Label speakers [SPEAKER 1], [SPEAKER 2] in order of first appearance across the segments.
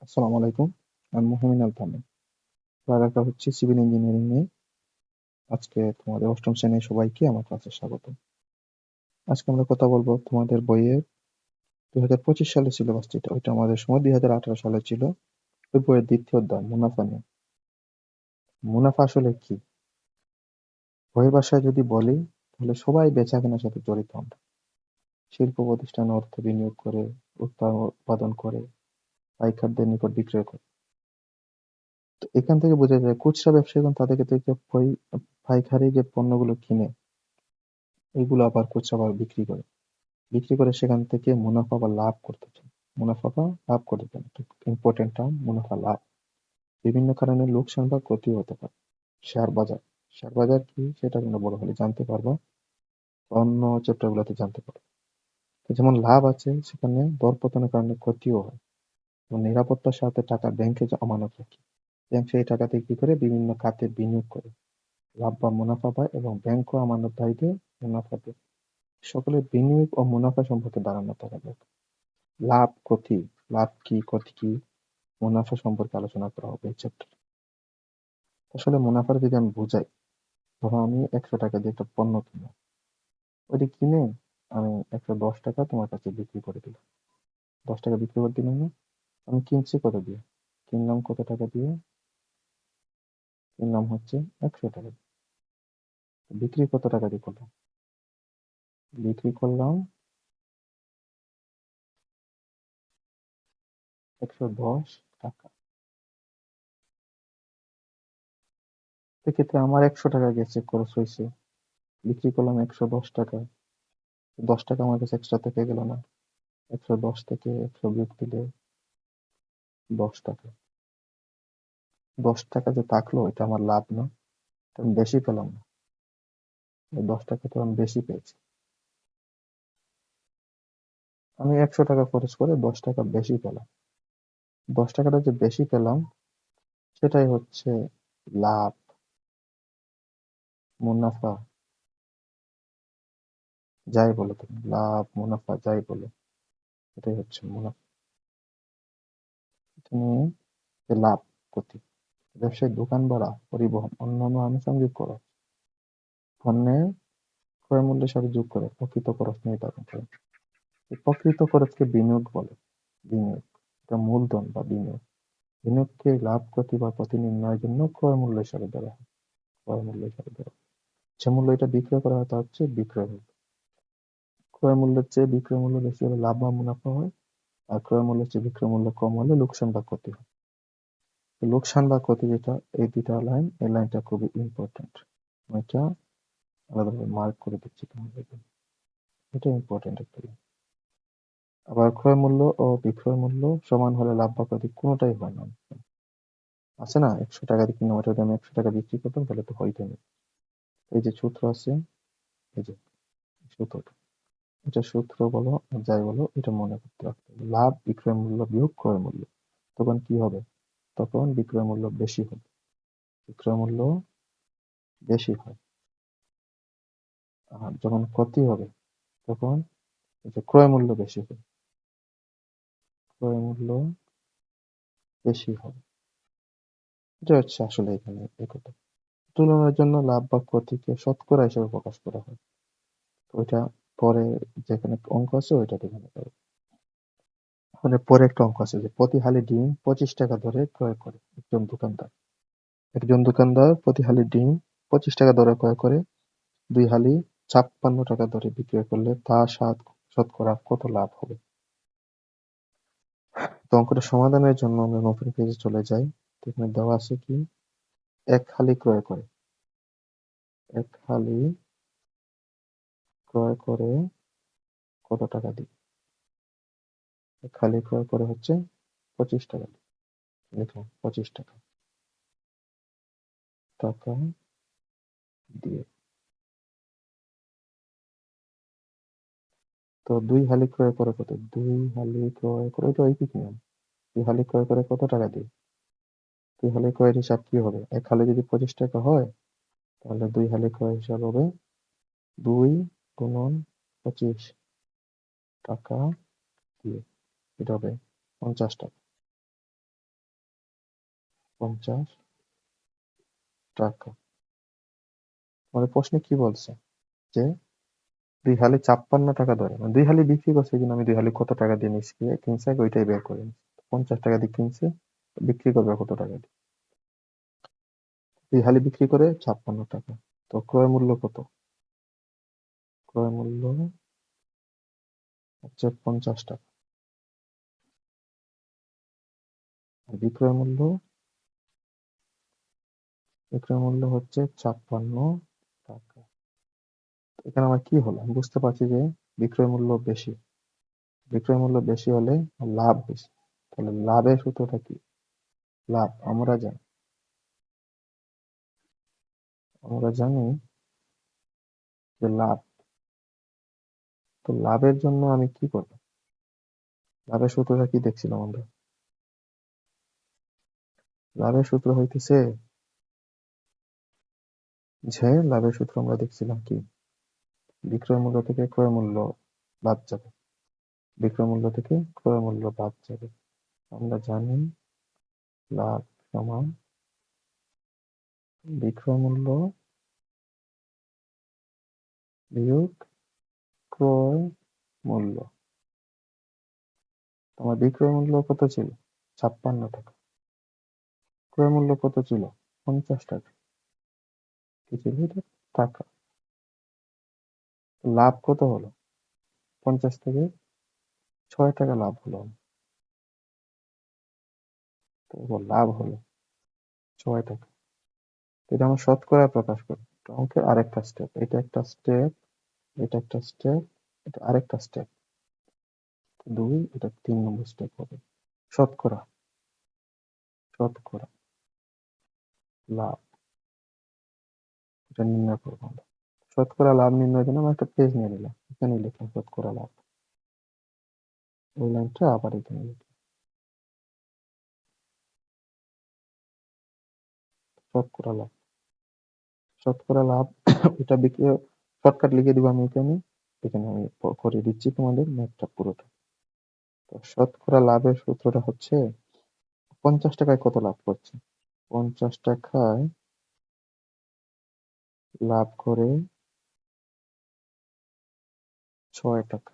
[SPEAKER 1] আসসালামু আলাইকুম। আমি মুহমিন আল তামিম। পড়ালেখা হচ্ছে সিভিল ইঞ্জিনিয়ারিং নিয়ে। আজকে তোমাদের ৮ম শ্রেণীর সবাইকে আমার ক্লাসে স্বাগতম। আজকে আমরা কথা বলবো তোমাদের বইয়ের ২০২৫ সালের সিলেবাস যেটা, ওইটা আমাদের সময় ২০১৮ সালে ছিল। ওই বইয়ের ২য় অধ্যায় মুনাফা নিয়ে। মুনাফা আসলে কি? বইয়ের ভাষায় যদি বলি তাহলে সবাই বেচাকেনার সাথে জড়িত আমরা। শিল্প প্রতিষ্ঠানে অর্থ বিনিয়োগ করে, উৎপাদন করে, পাইকারদের নিকট বিক্রয় করে। তো এখান থেকে বোঝা যায় খুচরা ব্যবসায়ীগণ তাদেরকে থেকে পাইকারি যে পণ্যগুলো কিনে এগুলো আবার খুচরা আবার বিক্রি করে সেখান থেকে মুনাফা বা লাভ করতে চান। মুনাফা বা লাভ করতে চান, ইম্পর্টেন্ট টার্ম মুনাফা লাভ। বিভিন্ন কারণে লোকসান বা ক্ষতি হতে পারে। শেয়ার বাজার, শেয়ার বাজার কি সেটা তোমরা বড় হলে জানতে পারবা, অন্য চ্যাপ্টার গুলোতে জানতে পারবে। তো যেমন লাভ আছে সেখানে দরপতনের কারণে ক্ষতিও হয়। যেমন নিরাপত্তার সাথে টাকা ব্যাংকে আমানত রাখি, ব্যাংক সেই টাকা থেকে কি করে বিভিন্ন খাতে বিনিয়োগ করে লাভ বা মুনাফা পায় এবং ব্যাংকও আমানতদারীদের মুনাফা দেয়। সকলের বিনিয়োগ ও মুনাফা সম্পর্কে ধারণা থাকা দরকার। লাভ ক্ষতি, লাভ কি ক্ষতি কি, মুনাফা সম্পর্কে আলোচনা করা হবে এই চ্যাপ্টারে। আসলে মুনাফার যদি আমি বুঝাই, ধরো আমি ১০০ টাকা দিয়ে একটা পণ্য কিনলাম, ওইটা কিনে আমি ১১০ টাকা তোমার কাছে বিক্রি করে দিলাম। ১০ টাকা বিক্রি করে দিলাম না? আমি কিনছি কত দিয়ে? কিনলাম কত টাকা দিয়ে? কিনলাম হচ্ছে ১০০ টাকা দিয়ে। বিক্রি কত টাকা দিয়ে করলাম? বিক্রি করলাম ১১০ টাকা। সেক্ষেত্রে আমার ১০০ টাকা গেছে খরচ হয়েছে, বিক্রি করলাম ১১০ টাকা। ১০ টাকা আমার কাছে এক্সট্রা থেকে গেল না? ১১০ থেকে ১০০ বিয়োগ দিলে ১০ টাকা। ১০ টাকা যে থাকলো এটা আমার লাভ না? তো আমি বেশি পেলাম না? এই ১০ টাকা তো আমি বেশি পেয়েছি। আমি ১০০ টাকা খরচ করে ১০ টাকা বেশি পেলাম। ১০ টাকাটা যে বেশি পেলাম সেটাই হচ্ছে লাভ, মুনাফা, যাই বলো তুমি, লাভ মুনাফা যাই বলো, এটাই হচ্ছে মুনাফা। এটা নিয়ে যে লাভ ক্ষতি, ব্যবসায় দোকান ভাড়া, পরিবহন, অন্যান্য আনুষঙ্গিক খরচ, পণ্যের ক্রয় মূল্যের সাথে যোগ করে প্রকৃত খরচ নির্ধারণ করে। এই প্রকৃত খরচকে বিনিয়োগ বলে। বিনিয়োগ, এটা মূলধন বা বিনিয়োগ। বিনিয়োগকে লাভ ক্ষতি বা ক্ষতি নির্ণয়ের জন্য ক্রয় মূল্য হিসাবে ধরা হয়। ক্রয় মূল্য হিসাবে ধরা হয়। যে মূল্য এটা বিক্রয় করা হয় তা হচ্ছে বিক্রয় মূল্য। ক্রয় মূল্যের চেয়ে বিক্রয় মূল্য বেশি হলে লাভ বা মুনাফা হয়, আর ক্রয় মূল্যের চেয়ে বিক্রয় মূল্য কম হলে লোকসান বা ক্ষতি হয়। তো লোকসান বা ক্ষতি যেটা, এই দুটা লাইন, এই লাইনটা খুবই ইম্পর্টেন্ট। এটা আলাদাভাবে মার্ক করে দিচ্ছি তোমাদের জন্য। এটা ইম্পর্টেন্ট একটা লাইন। আবার ক্রয় মূল্য ও বিক্রয় মূল্য সমান হলে লাভ বা ক্ষতি কোনোটাই হয় না। আছে না, ১০০ টাকা দিয়ে কিনে ওটা যদি আমি ১০০ টাকা বিক্রি করতাম তাহলে তো হইতই না। এই যে সূত্র আছে, এই যে সূত্রটা, এটা সূত্র বলো আর যাই বলো, এটা মনে করতে রাখতে হবে। লাভ বিক্রয় মূল্য বিয়োগ ক্রয় মূল্য, তখন কি হবে? তখন বিক্রয় মূল্য বেশি হবে। বিক্রয় মূল্য বেশি হয়। আর যখন ক্ষতি হবে তখন এই যে ক্রয় মূল্য বেশি হবে। ক্রয় মূল্য বেশি হবে। এটা হচ্ছে আসলে এখানে এই কথা। তুলনার জন্য লাভ বা ক্ষতিকে শতকরা হিসেবে প্রকাশ করা হয়। ওইটা পরে যেখানে অঙ্ক আছে ওইটা দেখে নিতে হবে। মানে পরে একটা অঙ্ক আছে যে প্রতি হালি ডিম ২৫ টাকা দরে ক্রয় করে একজন দোকানদার। একজন দোকানদার প্রতি হালি ডিম ২৫ টাকা দরে ক্রয় করে ২ হালি ৫৬ টাকা দরে বিক্রয় করলে তা শতকরা কত লাভ হবে? তো অঙ্কটা সমাধানের জন্য আমরা নতুন পেজে চলে যাই। তো এখানে দেওয়া আছে কি, এক হালি ক্রয় করে, এক হালি ক্রয় করে কত টাকা দিয়ে? এক হালি ক্রয় করে হচ্ছে ২৫ টাকা দিয়ে। লিখলাম ২৫ টাকা টাকা দিয়ে। তো ২ হালি ক্রয় করে কত? ২ হালি ক্রয় করে, ওইটা ঐকিক নিয়ম। ২ হালি ক্রয় করে কত টাকা দিয়ে? ২ হালি ক্রয়ের হিসাব কি হবে? এক হালি যদি ২৫ টাকা হয় তাহলে ২ হালি ক্রয়ের হিসাব হবে ২ গুণন ২৫ টাকা দিয়ে। এটা হবে ৫০ টাকা। টাকা। আমাদের প্রশ্নে কি বলছে যে 2 হালি 56 টাকা ধরে, মানে 2 হালি বিক্রি করছে, কিন্তু আমি 2 হালি কত টাকা দিয়ে নিচ্ছি কিনছে আগে ওইটাই বের করে নিচ্ছি। 50 টাকা দিয়ে কিনছে, বিক্রি করবে কত টাকা দিয়ে? 2 হালি বিক্রি করে 56 টাকা। তো ক্রয় মূল্য কত? ক্রয় মূল্য হচ্ছে 50 টাকা। আর বিক্রয় মূল্য হচ্ছে 56 টাকা। এখানে আমার কি হলো? আমি বুঝতে পারছি যে বিক্রয় মূল্য বেশি। বিক্রয় মূল্য বেশি হলে লাভ বেশি। তাহলে লাভের সূত্রটা কি? আমরা জানি যে লাভ। তো লাভের জন্য আমি কি করব? লাভের সূত্রটা কি দেখছিলাম আমরা? লাভের সূত্র হইতেছে লাভের সূত্র আমরা দেখছিলাম কি? বিক্রয় মূল্য থেকে ক্রয় মূল্য বাদ যাবে। বিক্রয় মূল্য থেকে ক্রয় মূল্য বাদ যাবে। আমরা জানি লাভ সমান বিক্রয় মূল্য বিয়োগ ক্রয় মূল্য। তোমার বিক্রয় মূল্য কত ছিল? 56 টাকা। ক্রয় মূল্য কত ছিল? 50 টাকা। কি ছিল এটা? টাকা। লাভ কত হলো? 50 থেকে 6 টাকা লাভ হলো। তো লাভ হলো 6 টাকা। এটা আমরা শতকরা প্রকাশ করি। তো অঙ্কের আরেকটা স্টেপ, এটা একটা স্টেপ, এটা একটা স্টেপ, এটা আরেকটা স্টেপ। 2, এটা 3 নম্বর স্টেপ হবে। শতকরা শতকরা লাভ, এটা নির্ণয় করবো আমরা। শতকরা লাভ নির্ণয়ের জন্য আমরা একটা পেজ নিয়ে নিলাম, এখানে লিখলাম শতকরা লাভ। ওই লাইনটা আবার এখানে লিখলাম শতকরা লাভ। শতকরা লাভ এটা বিক্রি শর্টকাট লিখে দিব আমি এখানে। এখানে আমি করে দিচ্ছি তোমাদের ম্যাথটা পুরোটা। তো শতকরা লাভের সূত্রটা হচ্ছে 50 টাকায় কত লাভ করছে? 50 টাকায় লাভ করে 6 টাকা।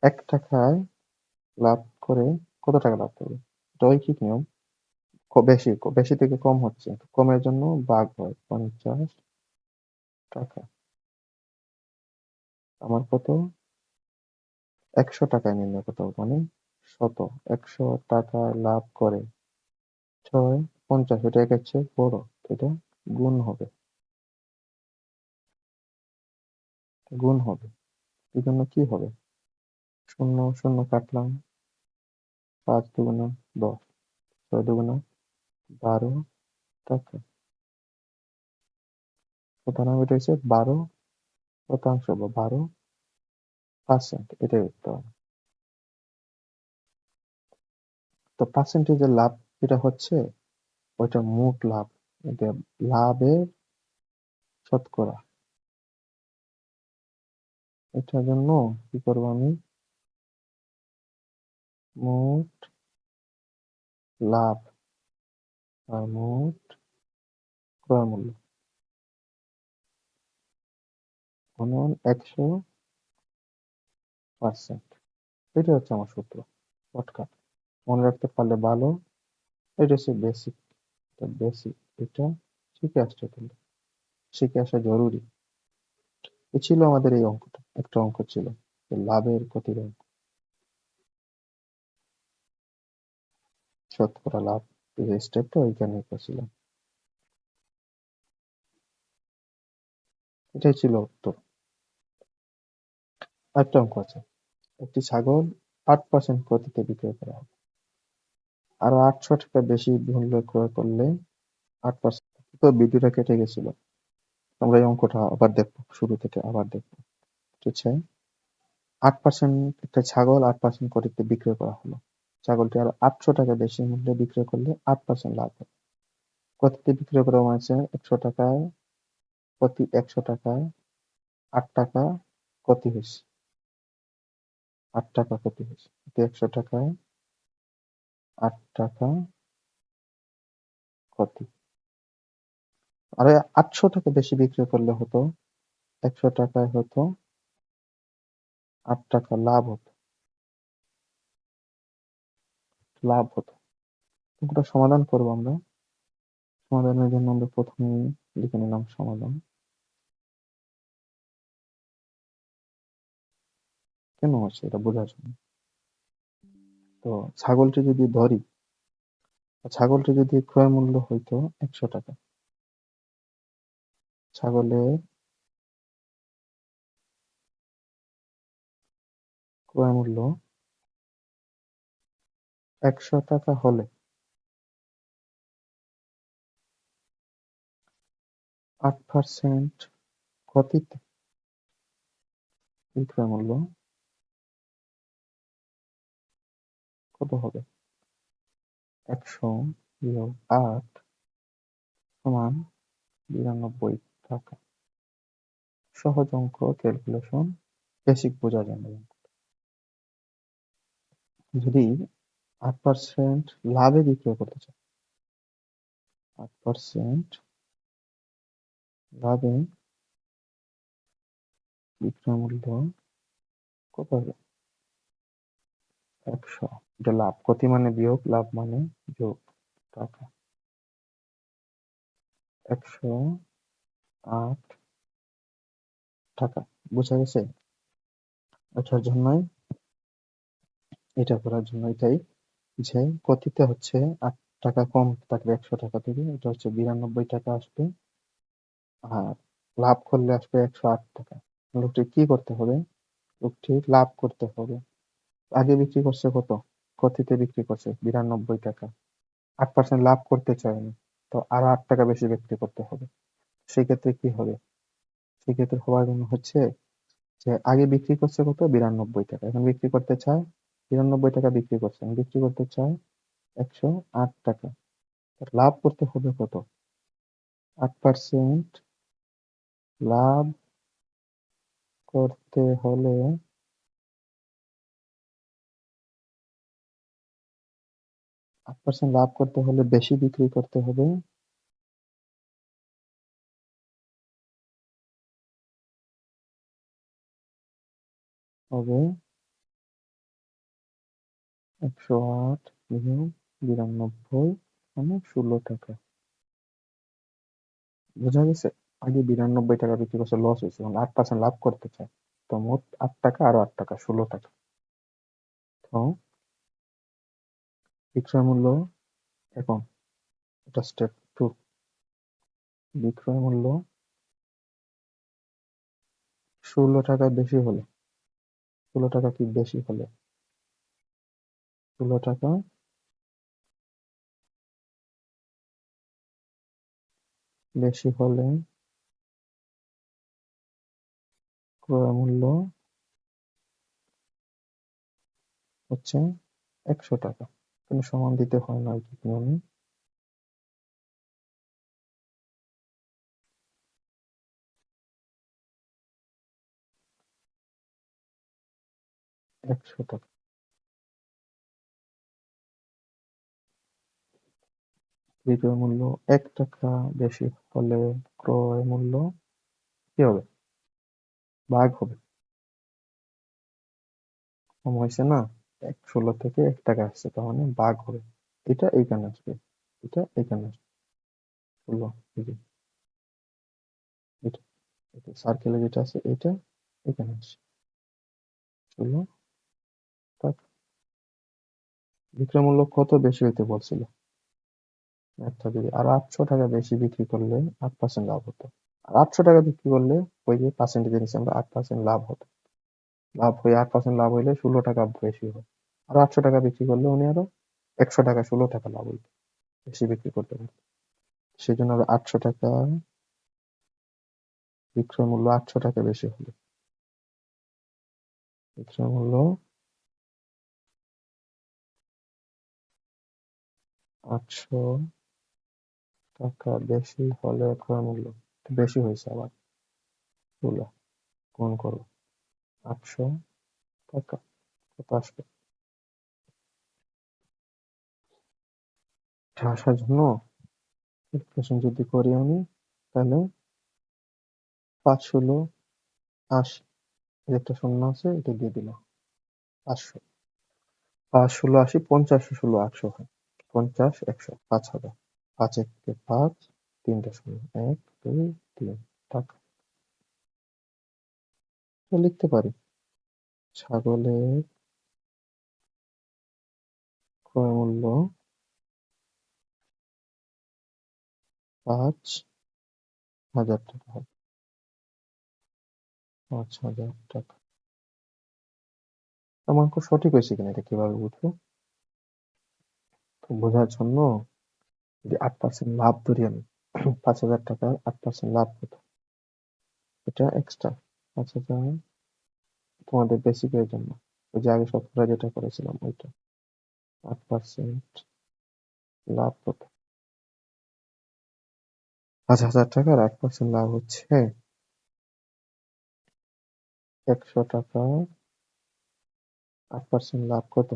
[SPEAKER 1] 1 টাকায় লাভ করে কত টাকা লাভ করবে? এটা ঐকিক নিয়ম। বেশি থেকে কম হচ্ছে, কমের জন্য ভাগ হয়। 50 টাকা আমার কত? 100 টাকায় নির্ণয় করতে হবে, মানে 100 টাকায় লাভ করে 50, এটা একের চেয়ে বড়, এটা গুণ হবে। এই জন্য কি হবে? শূন্য শূন্য কাটলাম, 5 × 2 = 10, 6 × 2 = 12 টাকা। প্রধান এটা হচ্ছে 12% বা 12%, এটাই উত্তর। তো পার্সেন্টেজের লাভ যেটা হচ্ছে ওইটা মোট লাভ। এটা লাভের শতকরা। এটার জন্য কি করবো আমি? মোট লাভ আর মোট ক্রয় মূল্য গুণন 100%। এটা হচ্ছে আমার সূত্র। শর্টকাট মনে রাখতে পারলে ভালো। এটা হচ্ছে বেসিক। এটা বেসিক। এটা শিখে আসতে পারলে, শিখে আসা জরুরি। এ ছিল আমাদের এই অঙ্কটা, একটা অঙ্ক ছিল যে লাভের ক্ষতির অঙ্ক, শতকরা লাভ। এই স্টেপটা ওইখানে করছিলাম। এটাই ছিল উত্তর। আরেকটা অঙ্ক আছে। একটি ছাগল 8% গতিতে বিক্রয় করা হবে। আরো 800 টাকা বেশি মূল্যে ক্রয় করলে 8%। তো ভিডিওটা কেটে গেছিল, আমরা এই অঙ্কটা আবার দেখবো, শুরু থেকে আবার দেখবো। ঠিক আছে? 8%, একটা ছাগল 8% গতিতে বিক্রয় করা হলো। ছাগলটি আরো 800 টাকা বেশি মূল্যে বিক্রয় করলে 8% লাভ হবে। গতিতে বিক্রয় করা হয়েছে 100 টাকায়, প্রতি 100 টাকায় 8 টাকা ক্ষতি হয়েছে। 8 টাকা ক্ষতি হয়েছে প্রতি 100 টাকায় 8 টাকা ক্ষতি। আরে 800 টাকা বেশি বিক্রি করলে হতো 100 টাকায় হতো 8 টাকা লাভ হতো। লাভ হতো। ওটা সমাধান করবো আমরা। সমাধানের জন্য আমরা প্রথমেই লিখে নিলাম সমাধান। কেন হচ্ছে এটা বোঝার জন্য। তো ছাগলটি যদি ধরি, ছাগলটি যদি ক্রয় মূল্য হইতো 100 টাকা, ছাগলের ক্রয় মূল্য 100 টাকা হলে 8% ক্ষতিতে এই ক্রয় মূল্য কত হবে? 100 - 8 সমান 92 টাকা। সহজ অঙ্ক, ক্যালকুলেশন, বেসিক বোঝা যায় না। যদি 8% লাভে বিক্রয় করতে চাই, 8% লাভে বিক্রয় মূল্য কত হবে? 100। এটা লাভ, ক্ষতি মানে বিয়োগ, লাভ মানে যোগ টাকা। 108 টাকা। বোঝা গেছে? এটার জন্যই, এটা করার জন্য এটাই যে ক্ষতিতে হচ্ছে 8 টাকা কম থাকবে 100 টাকা থেকে, এটা হচ্ছে 92 টাকা আসবে। আর লাভ করলে আসবে 108 টাকা। লোকটি কি করতে হবে? লোকটি লাভ করতে হবে। আগে বিক্রি করছে কত? ক্ষতিতে বিক্রি করছে 92 টাকা, 8% লাভ করতে চায়নি, তো আরো 8 টাকা বেশি বিক্রি করতে হবে। সেক্ষেত্রে কি হবে? সেক্ষেত্রে হওয়ার জন্য হচ্ছে যে আগে বিক্রি করছে কত? 92 টাকা, এখন বিক্রি করতে চায় 92 টাকা বিক্রি করছে, এখন বিক্রি করতে চায় 108 টাকা। লাভ করতে হবে কত? 8% লাভ করতে হলে 8% লাভ করতে হলে বেশি বিক্রি করতে হবে। হবে 108 বিয়োগ 92 মানে 16 টাকা। বোঝা গেছে? আগে 92 টাকা বিক্রি করছে, লস হয়েছে, এখন 8% লাভ করতে চায়, তো মোট 8 টাকা আরো 8 টাকা 16 টাকা। তো বিক্রয় মূল্য এখন, এটা স্টেপ 2। বিক্রয় মূল্য 16 টাকা বেশি হলে, 16 টাকা কি বেশি হলে, 16 টাকা বেশি হলে ক্রয় মূল্য হচ্ছে 100 টাকা। কোনো সমান দিতে হয় না, কি নিয়মে? 100 টাকা। বিক্রয় মূল্য 1 টাকা বেশি হলে ক্রয় মূল্য কি হবে? ভাগ হবে। কম হয়েছে না, 16 থেকে 1 টাকা আসছে, তার মানে ভাগ হবে। এটা এইখানে আসবে, এটা এইখানে আসবে। 16, এই যে এটা, এটা সার্কেলে যেটা আছে এটা এখানে আসছে। 16 টাকা। বিক্রয় মূল্য কত বেশি হইতে বলছিল? একটা যদি আর 800 টাকা বেশি বিক্রি করলে 8% লাভ হতো। আর 800 টাকা বিক্রি করলে ওই যে পার্সেন্টেজ নিচ্ছে আমরা, 8% লাভ হতো। লাভ হয়ে 8% লাভ হইলে 16 টাকা বেশি হয়। আর 800 টাকা বিক্রি করলে উনি আরো 100 টাকা 16 টাকা লাভ হইতো, বেশি বিক্রি করতে পারতো। সেই জন্য 800 টাকা বিক্রয় মূল্য 800 টাকা বেশি হলে, বিক্রয় মূল্য 800 টাকা বেশি হলে ক্রয় মূল্য বেশি হয়েছে, আবার তুলা গুণ করো 800 টাকা, কত আসবে? আসার জন্য ক্যালকুলেশন যদি করি আমি, তাহলে 5 ষোলো 80, একটা শূন্য আছে, এটা দিয়ে দিলাম 500। 5 ষোলো 80, 50 ষোলো 100 হয়, 50 100, 5,000। 5 1 5, 3 শূন্য, 1 2 3 টাকা। তো লিখতে পারি ছাগলের ক্রয় মূল্য 5,000 টাকা হবে, 5,000 টাকা। আমার অঙ্ক সঠিক হয়েছে কিনা এটা কিভাবে বুঝবো? তো বোঝার জন্য যদি 8% লাভ ধরি আমি, 5,000 টাকার 8% লাভ কত? এটা এক্সট্রা 5,000 তোমাদের বেসিকের জন্য, ওই যে আগে শতকরা যেটা করেছিলাম ওইটা। 8% লাভ কত? 5,000 টাকার 8% লাভ হচ্ছে 100 টাকা। 8% লাভ কত?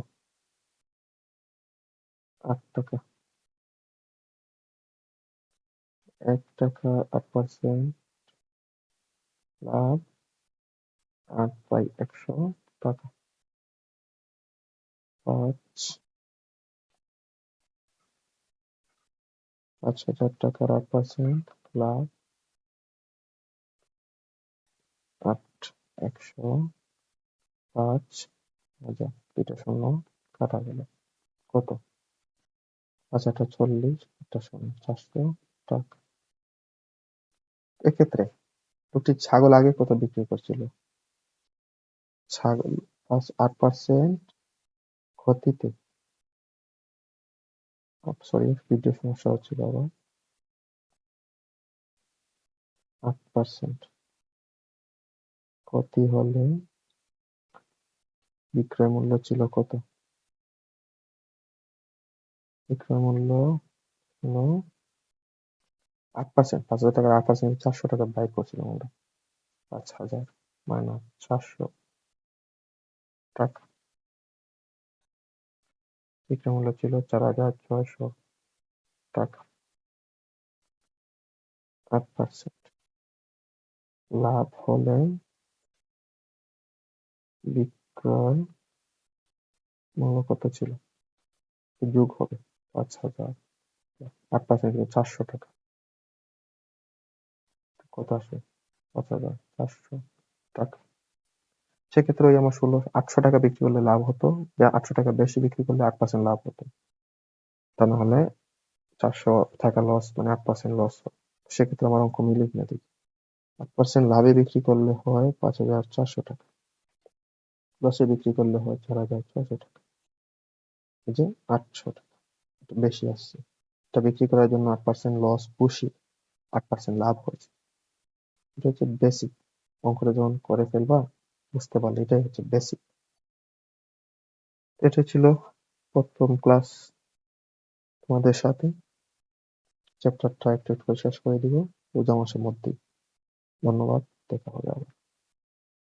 [SPEAKER 1] 8 টাকা। 1 টাকা 8% লাভ, 8/100 টাকা। 5,000 টাকার 8% লাভ, 100, 5,000, দুইটা শূন্য কাটা গেল, কত? 5 8 40, একটা শূন্য, 400 টাকা। এক্ষেত্রে দুটি ছাগল আগে কত বিক্রি করছিল? ছাগল 8% ক্ষতিতে, সরি ভিডিও সমস্যা হচ্ছিল আবার। 8% ক্ষতি হলে বিক্রয় মূল্য ছিল কত? বিক্রয় মূল্য হলো 8%, 5,000 টাকার 8% 400 টাকা ব্যয় করছিলাম আমরা। 5,000 মাইনাস 400 টাকা, বিক্রয় মূল্য ছিল 4,600 টাকা। 8% লাভ হলে বিক্রয় মূল্য কত ছিল? যোগ হবে 5,000, 8% 400 টাকা, কত আসে? 5,400 টাকা। সেক্ষেত্রে ওই আমার 800 টাকা বিক্রি করলে লাভ হতো, 800 টাকা বেশি বিক্রি করলে 8% লাভ হতো। তা না হলে 400 টাকা লস, মানে 8% লস হয়। সেক্ষেত্রে আমার অঙ্ক মিলে কিনা দেখি। 8% লাভে বিক্রি করলে হয় 5,400 টাকা, লসে বিক্রি করলে হয় 4,600 টাকা। এই যে 800 টাকা একটু বেশি আসছে, এটা বিক্রি করার জন্য 8% লস পুষি 8% লাভ হয়েছে। এটা হচ্ছে বেসিক। অঙ্কটা যখন করে ফেলবা বুঝতে পারলে এটাই হচ্ছে বেসিক। এটা ছিল প্রথম ক্লাস তোমাদের সাথে। চ্যাপ্টারটা একটু একটু করে শেষ করে দিব রোজা মাসের মধ্যেই। ধন্যবাদ, দেখা হবে আবার।